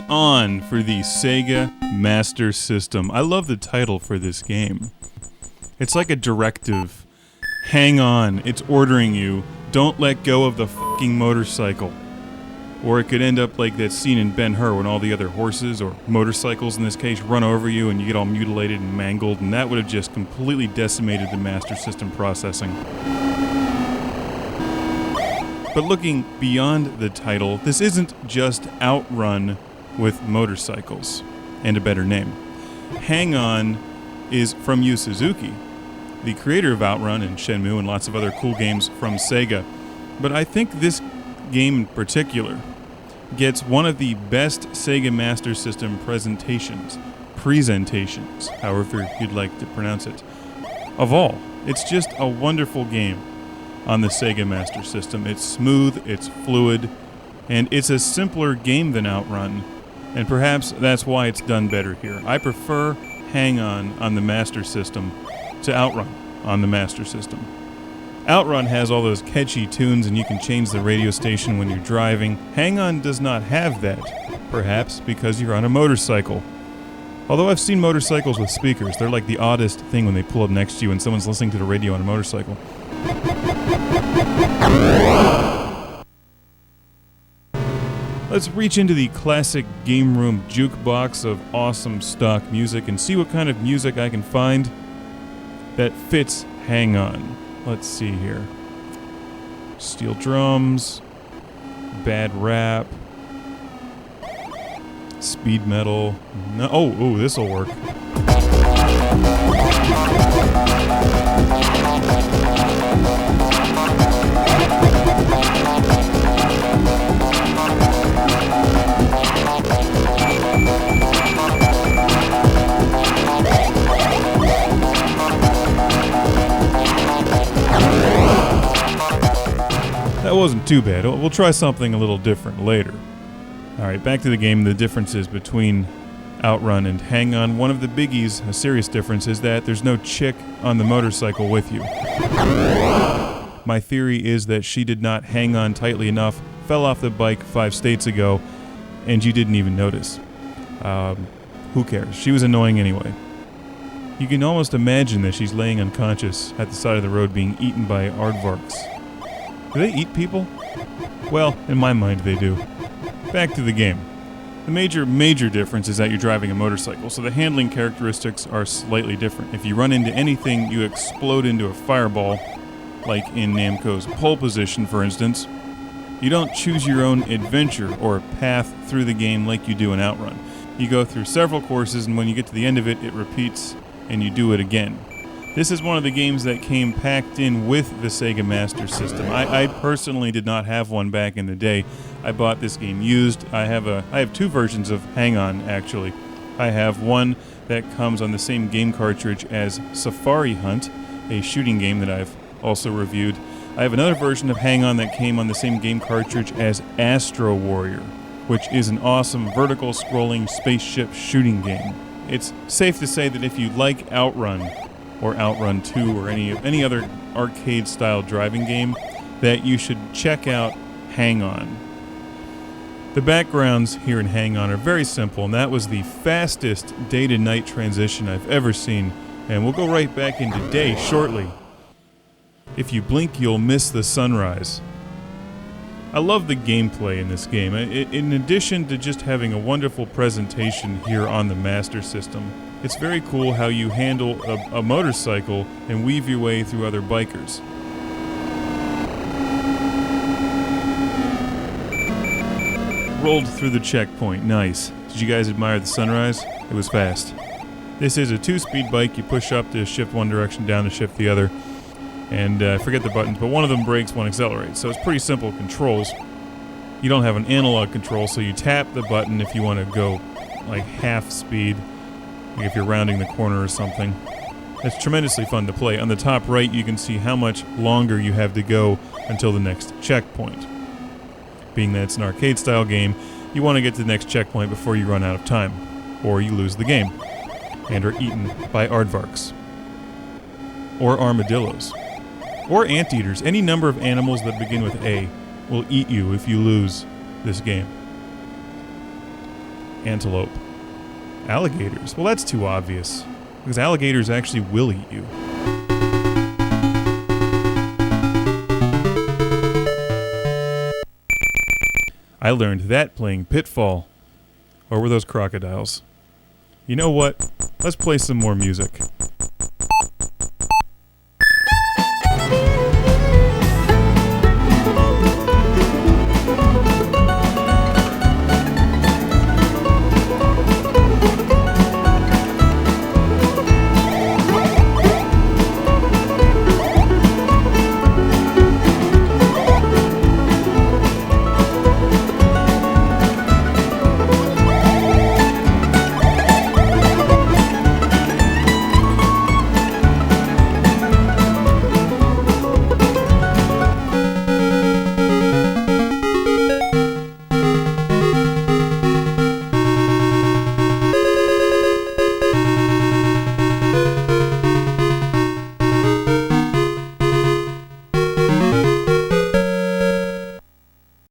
On for the Sega Master System. I love the title for this game. It's like a directive. Hang on, it's ordering you. Don't let go of the fucking motorcycle. Or it could end up like that scene in Ben-Hur when all the other horses, or motorcycles in this case, run over you and you get all mutilated and mangled, and that would have just completely decimated the Master System processing. But looking beyond the title, this isn't just Outrun with motorcycles and a better name. Hang On is from Yu Suzuki, the creator of Outrun and Shenmue and lots of other cool games from Sega. But I think this game in particular gets one of the best Sega Master System presentations, however you'd like to pronounce it, of all. It's just a wonderful game on the Sega Master System. It's smooth, it's fluid, and it's a simpler game than Outrun, and perhaps that's why it's done better here. I prefer Hang On the Master System to Outrun on the Master System. Outrun has all those catchy tunes and you can change the radio station when you're driving. Hang On does not have that, perhaps because you're on a motorcycle. Although I've seen motorcycles with speakers, they're like the oddest thing when they pull up next to you and someone's listening to the radio on a motorcycle. Let's reach into the classic game room jukebox of awesome stock music and see what kind of music I can find that fits Hang On. Let's see here. Steel drums, bad rap, speed metal. No, oh, this'll work. That wasn't too bad. We'll try something a little different later. Alright, back to the game. The differences between Outrun and Hang On. One of the biggies, a serious difference, is that there's no chick on the motorcycle with you. My theory is that she did not hang on tightly enough, fell off the bike 5 states ago, and you didn't even notice. Who cares? She was annoying anyway. You can almost imagine that she's laying unconscious at the side of the road being eaten by aardvarks. Do they eat people? Well, in my mind they do. Back to the game. The major difference is that you're driving a motorcycle, so the handling characteristics are slightly different. If you run into anything, you explode into a fireball, like in Namco's Pole Position, for instance. You don't choose your own adventure or path through the game like you do in Outrun. You go through several courses, and when you get to the end of it, it repeats, and you do it again. This is one of the games that came packed in with the Sega Master System. I personally did not have one back in the day. I bought this game used. I have 2 versions of Hang On, actually. I have one that comes on the same game cartridge as Safari Hunt, a shooting game that I've also reviewed. I have another version of Hang On that came on the same game cartridge as Astro Warrior, which is an awesome vertical scrolling spaceship shooting game. It's safe to say that if you like Outrun, or Outrun 2, or any other arcade-style driving game, that you should check out Hang On. The backgrounds here in Hang On are very simple, and that was the fastest day-to-night transition I've ever seen, and we'll go right back into day shortly. If you blink, you'll miss the sunrise. I love the gameplay in this game. In addition to just having a wonderful presentation here on the Master System, it's very cool how you handle a motorcycle and weave your way through other bikers. Rolled through the checkpoint. Nice. Did you guys admire the sunrise? It was fast. This is a 2-speed bike. You push up to shift one direction, down to shift the other. And I forget the buttons, but one of them brakes, one accelerates. So it's pretty simple controls. You don't have an analog control, so you tap the button if you want to go like half speed. Like if you're rounding the corner or something. It's tremendously fun to play. On the top right, you can see how much longer you have to go until the next checkpoint. Being that it's an arcade-style game, you want to get to the next checkpoint before you run out of time, or you lose the game, and are eaten by aardvarks. Or armadillos. Or anteaters. Any number of animals that begin with A will eat you if you lose this game. Antelope. Alligators. Well, that's too obvious. Because alligators actually will eat you. I learned that playing Pitfall. Or were those crocodiles? You know what? Let's play some more music.